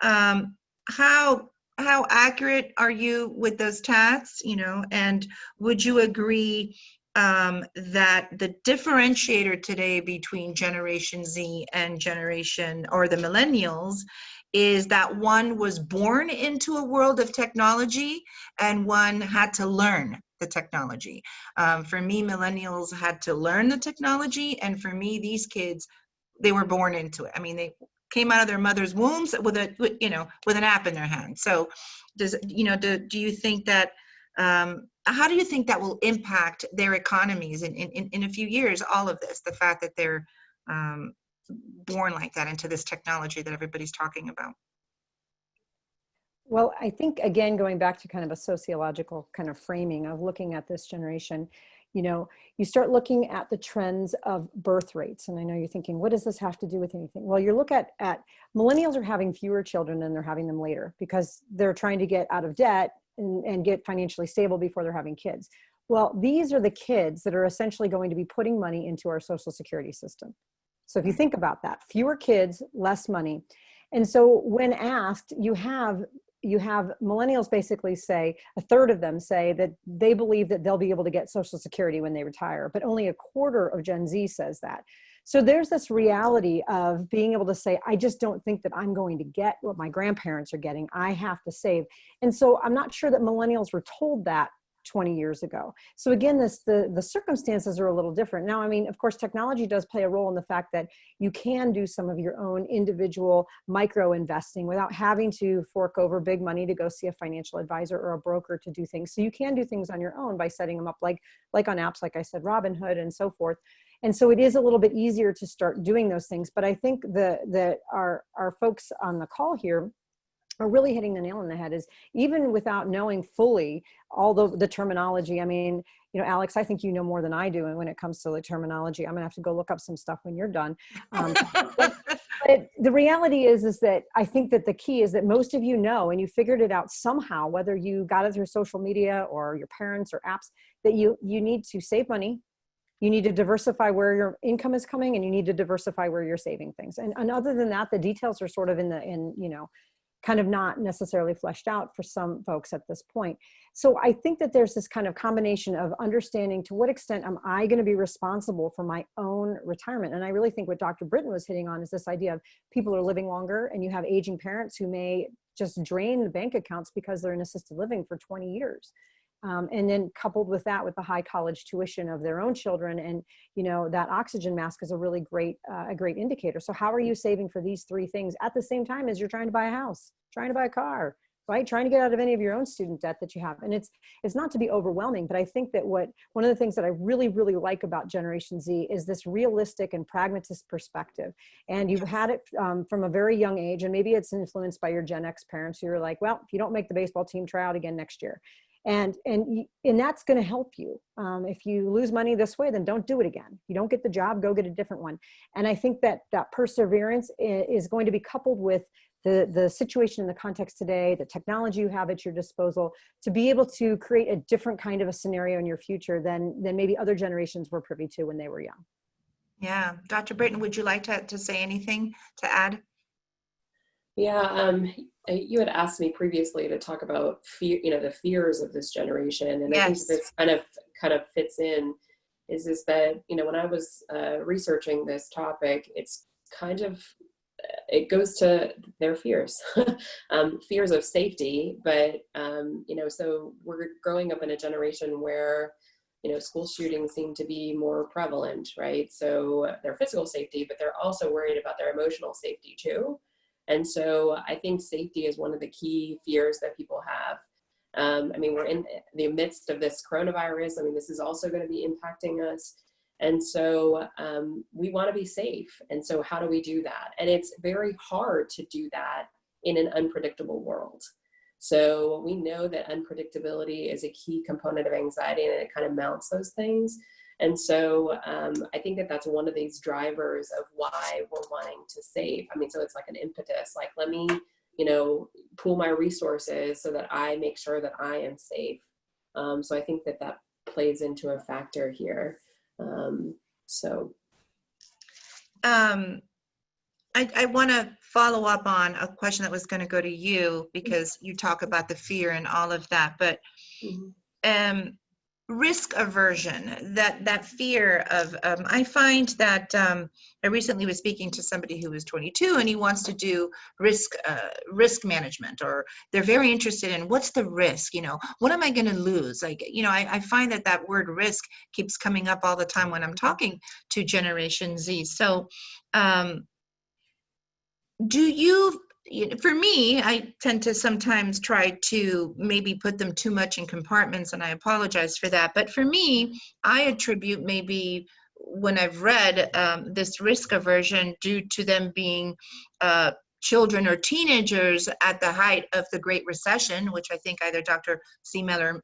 How accurate are you with those stats, you know, and would you agree that the differentiator today between Generation Z and the Millennials is that one was born into a world of technology and one had to learn the technology? For me, Millennials had to learn the technology, and for me, these kids, they were born into it. I mean, they came out of their mother's wombs with an app in their hand. So do you think that, how do you think that will impact their economies in a few years, all of this, the fact that they're born like that into this technology that everybody's talking about? Well, I think, again, going back to kind of a sociological kind of framing of looking at this generation, you know, you start looking at the trends of birth rates. And I know you're thinking, what does this have to do with anything? Well, you look at millennials are having fewer children and they're having them later because they're trying to get out of debt and get financially stable before they're having kids. Well, these are the kids that are essentially going to be putting money into our Social Security system. So if you think about that, fewer kids, less money. And so when asked, you have millennials basically say, a third of them say that they believe that they'll be able to get Social Security when they retire, but only a quarter of Gen Z says that. So there's this reality of being able to say, I just don't think that I'm going to get what my grandparents are getting. I have to save. And so I'm not sure that millennials were told that 20 years ago. So again, the circumstances are a little different. Now, I mean, of course, technology does play a role in the fact that you can do some of your own individual micro investing without having to fork over big money to go see a financial advisor or a broker to do things. So you can do things on your own by setting them up like on apps, like I said, Robinhood and so forth. And so it is a little bit easier to start doing those things. But I think that our folks on the call here are really hitting the nail on the head, is even without knowing fully all the terminology. I mean, you know, Alex, I think you know more than I do. And when it comes to the terminology, I'm gonna have to go look up some stuff when you're done. But the reality is that I think that the key is that most of you know, and you figured it out somehow, whether you got it through social media or your parents or apps, that you need to save money. You need to diversify where your income is coming, and you need to diversify where you're saving things. And other than that, the details are sort of kind of not necessarily fleshed out for some folks at this point. So I think that there's this kind of combination of understanding to what extent am I going to be responsible for my own retirement. And I really think what Dr. Britton was hitting on is this idea of people are living longer, and you have aging parents who may just drain the bank accounts because they're in assisted living for 20 years. And then coupled with that, with the high college tuition of their own children, and that oxygen mask is a really great indicator. So how are you saving for these three things at the same time as you're trying to buy a house, trying to buy a car, right? Trying to get out of any of your own student debt that you have. And it's not to be overwhelming, but I think that one of the things that I really, really like about Generation Z is this realistic and pragmatist perspective. And you've had it from a very young age, and maybe it's influenced by your Gen X parents who are like, well, if you don't make the baseball team, try out again next year. And that's going to help you. If you lose money this way, then don't do it again. If you don't get the job, go get a different one. And I think that perseverance is going to be coupled with the situation in the context today, the technology you have at your disposal, to be able to create a different kind of a scenario in your future than maybe other generations were privy to when they were young. Yeah. Dr. Britton, would you like to say anything to add? Yeah, you had asked me previously to talk about fear, the fears of this generation, and I think this kind of fits in. Is that when I was researching this topic, it's kind of it goes to their fears, fears of safety, but so we're growing up in a generation where school shootings seem to be more prevalent, right? So their physical safety, but they're also worried about their emotional safety too. And so I think safety is one of the key fears that people have. We're in the midst of this coronavirus. This is also going to be impacting us. And so we want to be safe. And so how do we do that? And it's very hard to do that in an unpredictable world. So we know that unpredictability is a key component of anxiety, and it kind of mounts those things. And so I think that that's one of these drivers of why we're wanting to save. So it's like an impetus, like, let me, pool my resources so that I make sure that I am safe. So I think that plays into a factor here. I want to follow up on a question that was going to go to you, because you talk about the fear and all of that, but risk aversion, that fear of, I find that I recently was speaking to somebody who was 22, and he wants to do risk management, or they're very interested in what's the risk, what am I going to lose? Like, I find that word risk keeps coming up all the time when I'm talking to Generation Z. So for me, I tend to sometimes try to maybe put them too much in compartments, and I apologize for that. But for me, I attribute maybe when I've read this risk aversion due to them being children or teenagers at the height of the Great Recession, which I think either Dr. Seemel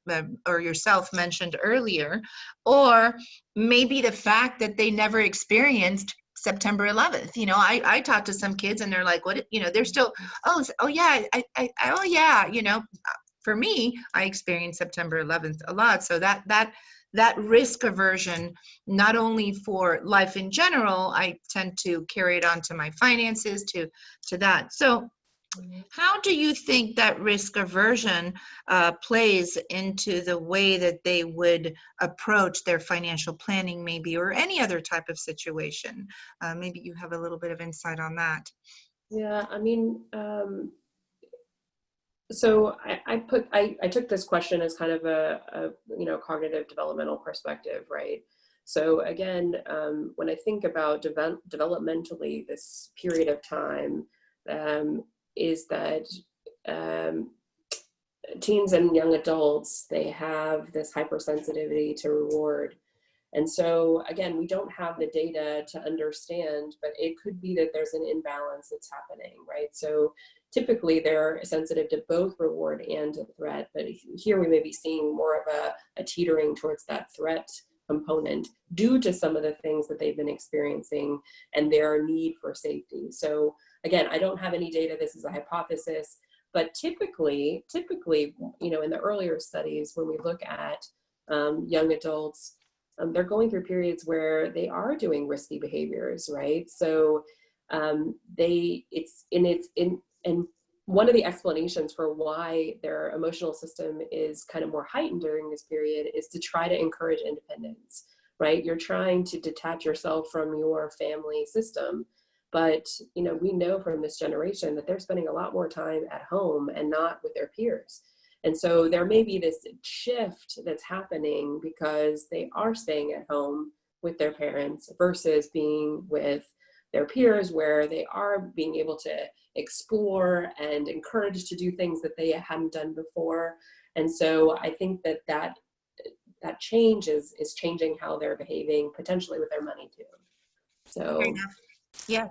or yourself mentioned earlier, or maybe the fact that they never experienced September 11th. I talked to some kids and they're like, what, they're still, oh yeah, for me, I experienced September 11th a lot. So that risk aversion, not only for life in general, I tend to carry it on to my finances, to that. So how do you think that risk aversion plays into the way that they would approach their financial planning, maybe, or any other type of situation? Maybe you have a little bit of insight on that. Yeah, I mean, so I took this question as kind of a cognitive developmental perspective, right? So again, when I think about developmentally, this period of time is that teens and young adults, they have this hypersensitivity to reward. And so again, we don't have the data to understand, but it could be that there's an imbalance that's happening, right? So typically they're sensitive to both reward and to threat, but here we may be seeing more of a teetering towards that threat component due to some of the things that they've been experiencing and their need for safety. So again, I don't have any data, this is a hypothesis, but typically, in the earlier studies, when we look at young adults, they're going through periods where they are doing risky behaviors, right? So and one of the explanations for why their emotional system is kind of more heightened during this period is to try to encourage independence, right? You're trying to detach yourself from your family system, but we know from this generation that they're spending a lot more time at home and not with their peers. And so there may be this shift that's happening because they are staying at home with their parents versus being with their peers, where they are being able to explore and encouraged to do things that they hadn't done before. And so I think that change is changing how they're behaving, potentially with their money too. So fair enough. Yeah.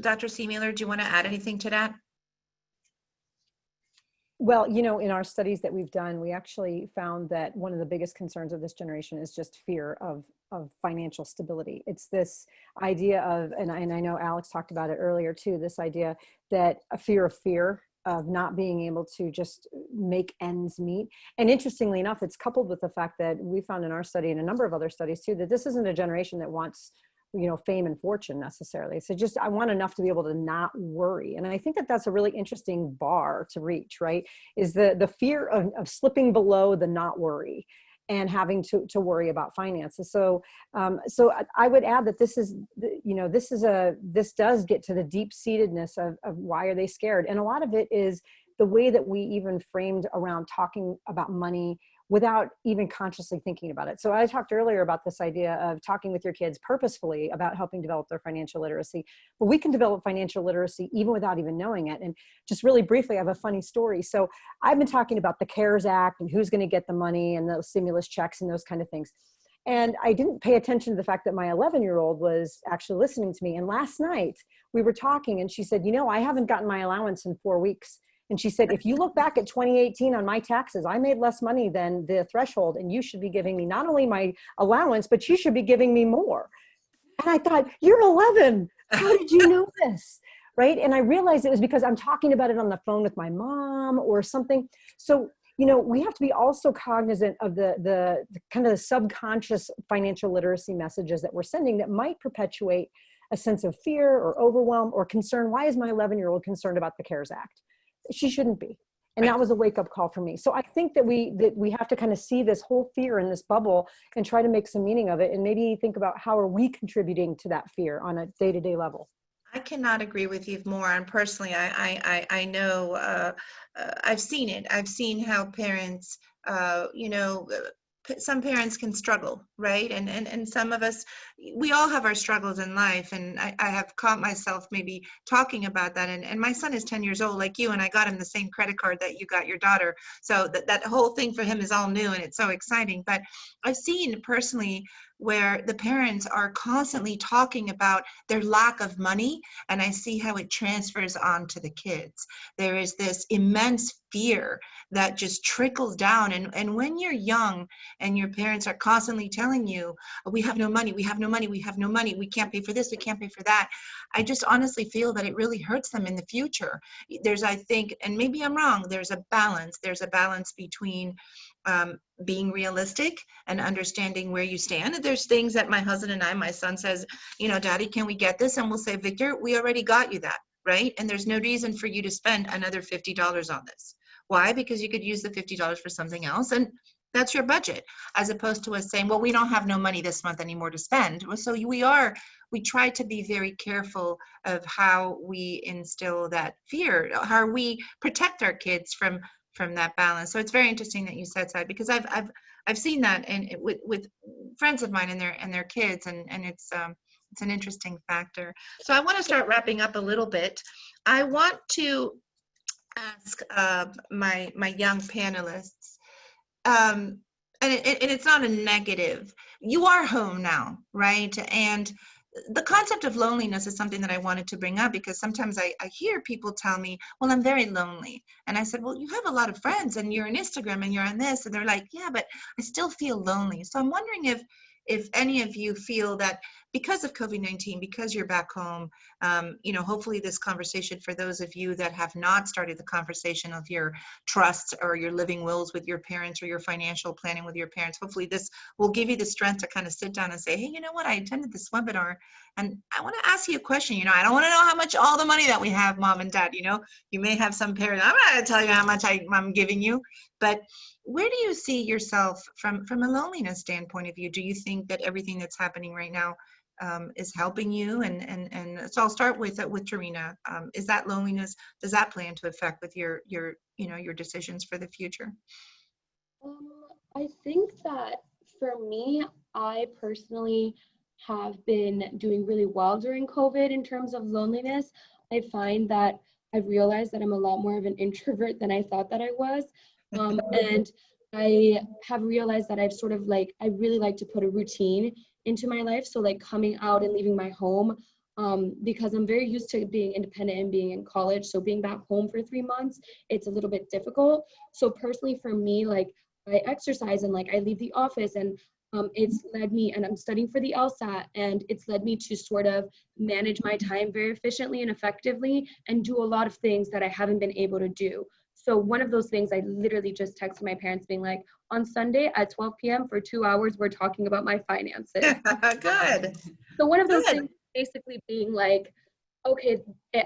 Dr. C. Miller, do you want to add anything to that? Well, in our studies that we've done, we actually found that one of the biggest concerns of this generation is just fear of financial stability. It's this idea of, and I know Alex talked about it earlier too, this idea that a fear of not being able to just make ends meet. And interestingly enough, it's coupled with the fact that we found in our study and a number of other studies too, that this isn't a generation that wants fame and fortune necessarily. So just, I want enough to be able to not worry. And I think that that's a really interesting bar to reach, right? Is the fear of slipping below the not worry and having to worry about finances. So I would add that this does get to the deep-seatedness of why are they scared? And a lot of it is the way that we even framed around talking about money without even consciously thinking about it. So I talked earlier about this idea of talking with your kids purposefully about helping develop their financial literacy, but we can develop financial literacy even without even knowing it. And just really briefly, I have a funny story. So I've been talking about the CARES Act and who's going to get the money and those stimulus checks and those kind of things. And I didn't pay attention to the fact that my 11-year-old was actually listening to me. And last night we were talking and she said, I haven't gotten my allowance in 4 weeks. And she said, if you look back at 2018 on my taxes, I made less money than the threshold, and you should be giving me not only my allowance, but you should be giving me more. And I thought, you're 11. How did you know this? Right? And I realized it was because I'm talking about it on the phone with my mom or something. So, we have to be also cognizant of the kind of the subconscious financial literacy messages that we're sending that might perpetuate a sense of fear or overwhelm or concern. Why is my 11-year-old concerned about the CARES Act? She shouldn't be. And that was a wake-up call for me. So I think that we have to kind of see this whole fear in this bubble and try to make some meaning of it, and maybe think about how are we contributing to that fear on a day-to-day level. I cannot agree with you more. And personally, I know I've seen it. I've seen how parents, some parents can struggle, right? And some of us, we all have our struggles in life. And I have caught myself maybe talking about that. And my son is 10 years old like you, and I got him the same credit card that you got your daughter. So that whole thing for him is all new and it's so exciting. But I've seen personally where the parents are constantly talking about their lack of money, and I see how it transfers on to the kids. There is this immense fear that just trickles down, and when you're young and your parents are constantly telling telling you, we have no money, we have no money, we have no money, we can't pay for this, we can't pay for that. I just honestly feel that it really hurts them in the future. There's, I think, and maybe I'm wrong, there's a balance. There's a balance between being realistic and understanding where you stand. There's things that my husband and I, my son says, you know, Daddy, can we get this? And we'll say, Victor, we already got you that, right? And there's no reason for you to spend another $50 on this. Why? Because you could use the $50 for something else, and that's your budget, as opposed to us saying, well, we don't have no money this month anymore to spend. So we try to be very careful of how we instill that fear, how we protect our kids from that balance. So it's very interesting that you said that, because I've seen that and with friends of mine and their kids, and it's an interesting factor. So I want to start wrapping up a little bit. I want to ask my young panelists, and it's not a negative. You are home now, right? And the concept of loneliness is something that I wanted to bring up, because sometimes I hear people tell me, well, I'm very lonely. And I said, well, you have a lot of friends and you're on Instagram and you're on this. And they're like, yeah, but I still feel lonely. So I'm wondering if any of you feel that because of COVID-19, because you're back home, you know, hopefully this conversation, for those of you that have not started the conversation of your trusts or your living wills with your parents, or your financial planning with your parents, hopefully this will give you the strength to kind of sit down and say, hey, you know what, I attended this webinar and I want to ask you a question. You know, I don't want to know how much, all the money that we have, mom and dad, you know, you may have some parents, I'm not going to tell you how much I'm giving you, but where do you see yourself from a loneliness standpoint of view? Do you think that everything that's happening right now is helping you? And so I'll start with Terina. Is that loneliness, does that play into effect with your you know, your decisions for the future? I think that for me, I personally have been doing really well during COVID in terms of loneliness. I find that I've realized that I'm a lot more of an introvert than I thought that I was. And I have realized that I've sort of I really like to put a routine into my life. So like coming out and leaving my home, because I'm very used to being independent and being in college. So being back home for 3 months, it's a little bit difficult. So personally for me, I exercise and I leave the office, and it's led me, and I'm studying for the LSAT, and it's led me to sort of manage my time very efficiently and effectively and do a lot of things that I haven't been able to do. So one of those things, I literally just texted my parents being like, on Sunday at 12 p.m. for 2 hours, we're talking about my finances. Good. So one of those things basically being like, okay,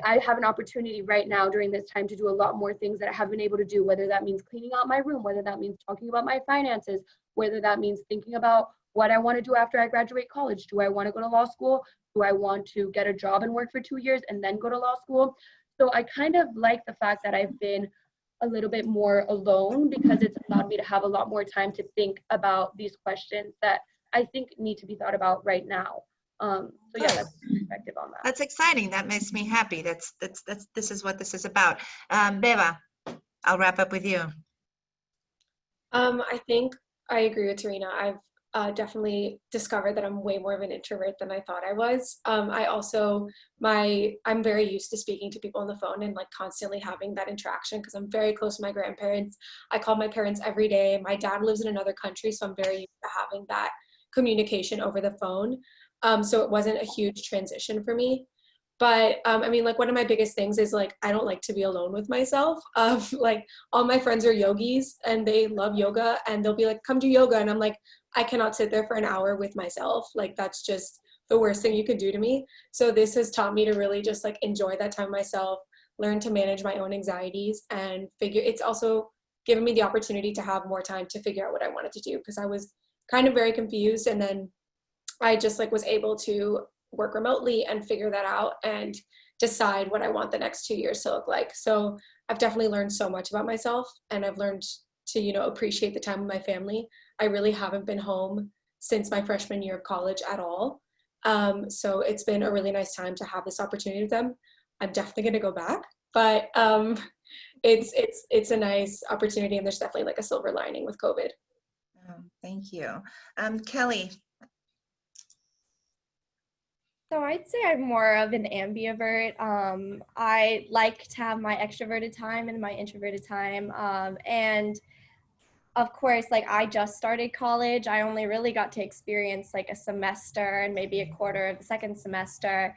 I have an opportunity right now during this time to do a lot more things that I haven't been able to do, whether that means cleaning out my room, whether that means talking about my finances, whether that means thinking about what I want to do after I graduate college. Do I want to go to law school? Do I want to get a job and work for 2 years and then go to law school? So I kind of like the fact that I've been a little bit more alone, because it's allowed me to have a lot more time to think about these questions that I think need to be thought about right now. So yeah, that's my perspective on that. That's exciting. That makes me happy. This is what this is about. Beba, I'll wrap up with you. I think I agree with Terina. I've definitely discovered that I'm way more of an introvert than I thought I was. I also, I'm very used to speaking to people on the phone and constantly having that interaction, because I'm very close to my grandparents. I call my parents every day. My dad lives in another country, so I'm very used to having that communication over the phone. So it wasn't a huge transition for me. But I mean, one of my biggest things is I don't like to be alone with myself. All my friends are yogis and they love yoga, and they'll be like, come do yoga. And I'm like, I cannot sit there for an hour with myself. That's just the worst thing you could do to me. So this has taught me to really just enjoy that time myself, learn to manage my own anxieties, and it's also given me the opportunity to have more time to figure out what I wanted to do, because I was kind of very confused. And then I just was able to work remotely and figure that out and decide what I want the next 2 years to look like. So I've definitely learned so much about myself, and I've learned to, appreciate the time with my family. I really haven't been home since my freshman year of college at all. So it's been a really nice time to have this opportunity with them. I'm definitely going to go back, but it's a nice opportunity, and there's definitely a silver lining with COVID. Oh, thank you. Kelly. So I'd say I'm more of an ambivert. I like to have my extroverted time and my introverted time. And of course, like I just started college. I only really got to experience like a semester and maybe a quarter of the second semester.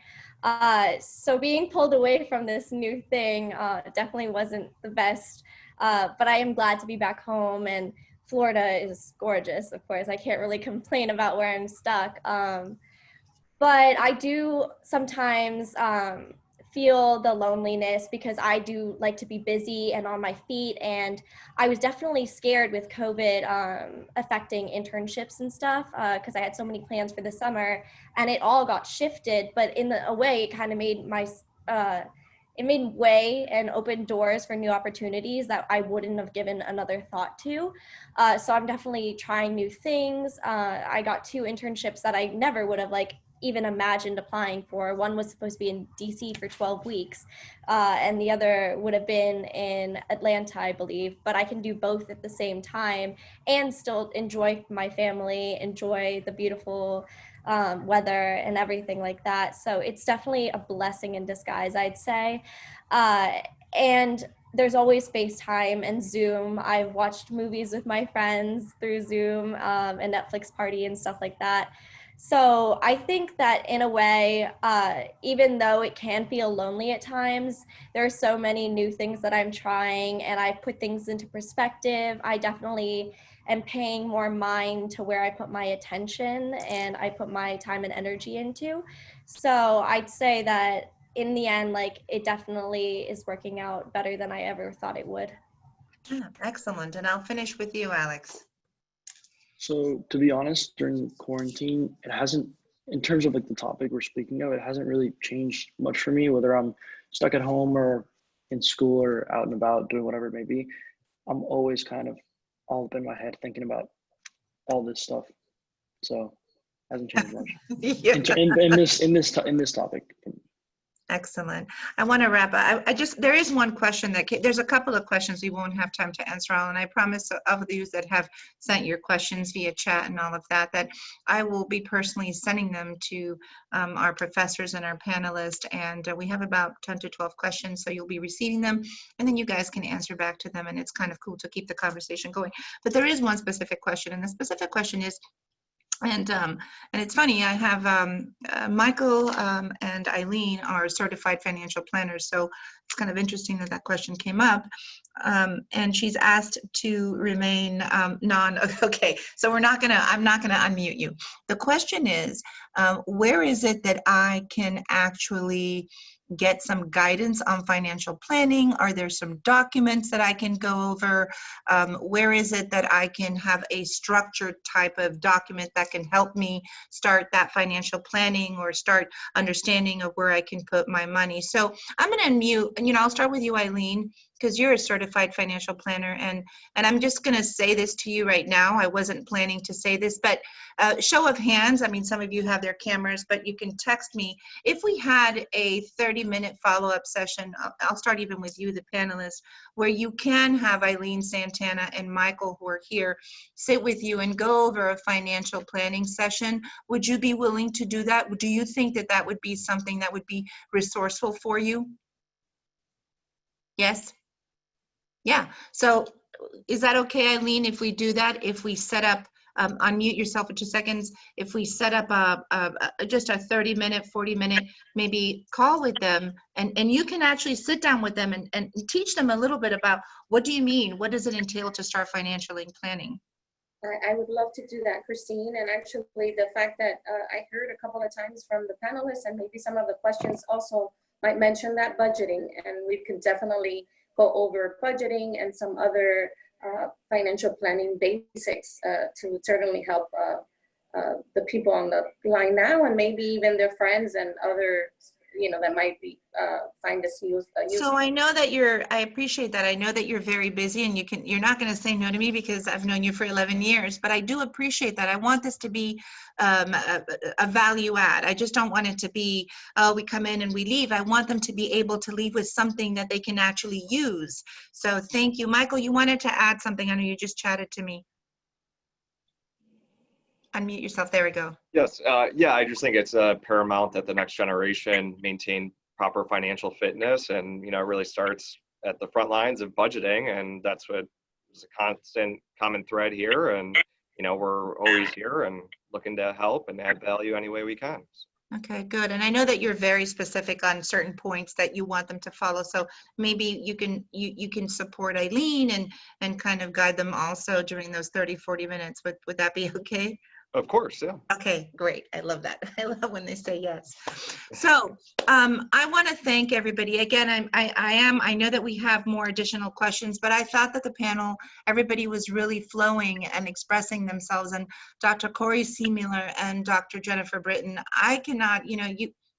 So being pulled away from this new thing definitely wasn't the best. But I am glad to be back home, and Florida is gorgeous, of course. I can't really complain about where I'm stuck. But I do sometimes feel the loneliness because I do like to be busy and on my feet. And I was definitely scared with COVID affecting internships and stuff because I had so many plans for the summer, and it all got shifted. But in a way, it kind of made it made way and opened doors for new opportunities that I wouldn't have given another thought to. So I'm definitely trying new things. I got 2 internships that I never would have like even imagined applying for. One was supposed to be in DC for 12 weeks, and the other would have been in Atlanta, I believe. But I can do both at the same time and still enjoy my family, enjoy the beautiful weather and everything like that. So it's definitely a blessing in disguise, I'd say. And there's always FaceTime and Zoom. I've watched movies with my friends through Zoom and Netflix party and stuff like that. So I think that in a way, even though it can feel lonely at times, there are so many new things that I'm trying, and I put things into perspective. I definitely am paying more mind to where I put my attention and I put my time and energy into. So I'd say that in the end, like it definitely is working out better than I ever thought it would. Yeah, excellent. And I'll finish with you, Alex. So to be honest, during quarantine, it hasn't, in terms of like the topic we're speaking of, it hasn't really changed much for me, whether I'm stuck at home or in school or out and about doing whatever it may be. I'm always kind of all up in my head thinking about all this stuff. So it hasn't changed much Yeah. in this topic. Excellent. I want to wrap up. There is one question there's a couple of questions we won't have time to answer all. And I promise of those that have sent your questions via chat and all of that I will be personally sending them to our professors and our panelists. And we have about 10 to 12 questions. So you'll be receiving them and then you guys can answer back to them. And it's kind of cool to keep the conversation going. But there is one specific question. And the specific question is, and it's funny, I have Michael and Eileen are certified financial planners, so it's kind of interesting that that question came up. And she's asked to remain okay, so I'm not gonna unmute you. The question is, where is it that I can actually get some guidance on financial planning? Are there some documents that I can go over? Where is it that I can have a structured type of document that can help me start that financial planning or start understanding of where I can put my money? So I'm going to unmute, I'll start with you, Eileen, because you're a certified financial planner. And I'm just going to say this to you right now. I wasn't planning to say this, but show of hands. I mean, some of you have their cameras, but you can text me. If we had a 30-minute follow-up session, I'll start even with you, the panelists, where you can have Eileen Santana and Michael, who are here, sit with you and go over a financial planning session. Would you be willing to do that? Do you think that that would be something that would be resourceful for you? Yes? Yeah. So is that okay, Eileen, if we do that? If we set up, unmute yourself for 2 seconds. If we set up just a 30-minute, 40-minute maybe call with them, and you can actually sit down with them and teach them a little bit about what do you mean? What does it entail to start financially planning? I would love to do that, Christine. And actually the fact that I heard a couple of times from the panelists and maybe some of the questions also might mention that budgeting, and we can definitely go over budgeting and some other financial planning basics to certainly help the people on the line now, and maybe even their friends and other, that might be find this useful. So I know that I appreciate that. I know that you're very busy and you're not going to say no to me because I've known you for 11 years, but I do appreciate that. I want this to be a value add. I just don't want it to be, we come in and we leave. I want them to be able to leave with something that they can actually use. So thank you. Michael, you wanted to add something. I know you just chatted to me. Unmute yourself. There we go. Yes. Yeah, I just think it's paramount that the next generation maintain proper financial fitness, and it really starts at the front lines of budgeting, and that's what there's a constant common thread here, and we're always here and looking to help and add value any way we can. Okay, good. And I know that you're very specific on certain points that you want them to follow. So maybe you can support Eileen and kind of guide them also during those 30-40 minutes. Would that be okay? Of course, yeah. Okay, great. I love that. I love when they say yes. So I want to thank everybody. Again, I know that we have more additional questions, but I thought that the panel, everybody was really flowing and expressing themselves. And Dr. Corey Seemiller and Dr. Jennifer Britton, I cannot,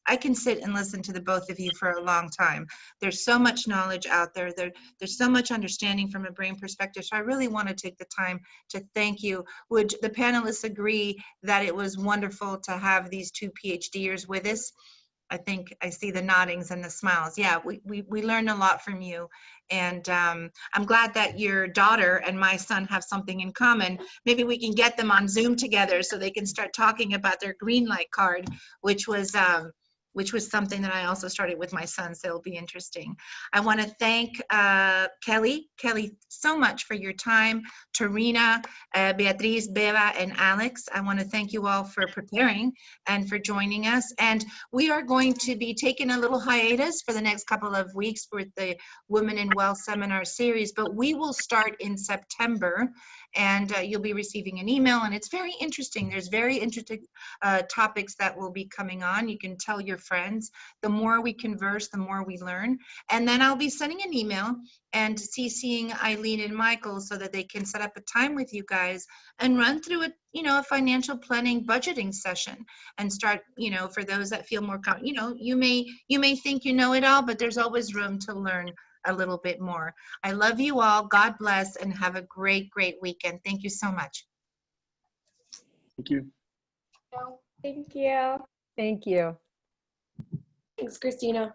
I can sit and listen to the both of you for a long time. There's so much knowledge out there. There's so much understanding from a brain perspective. So I really want to take the time to thank you. Would the panelists agree that it was wonderful to have these two PhDers with us? I think I see the noddings and the smiles. Yeah, we learned a lot from you. And I'm glad that your daughter and my son have something in common. Maybe we can get them on Zoom together so they can start talking about their green light card, which was something that I also started with my son, so it'll be interesting. I want to thank Kelly, so much for your time. Terina, Beatrice, Baba, and Alex, I want to thank you all for preparing and for joining us. And we are going to be taking a little hiatus for the next couple of weeks with the Women in Wealth seminar series, but we will start in September, and you'll be receiving an email, and it's very interesting. There's very interesting topics that will be coming on. You can tell your friends. The more we converse, the more we learn. And then I'll be sending an email and CCing Eileen and Michael so that they can set up a time with you guys and run through a financial planning budgeting session and start, for those that feel more comfortable, you may think you know it all, but there's always room to learn a little bit more. I love you all. God bless, and have a great, great weekend. Thank you so much. Thank you. Thank you. Thank you. Thanks, Christina.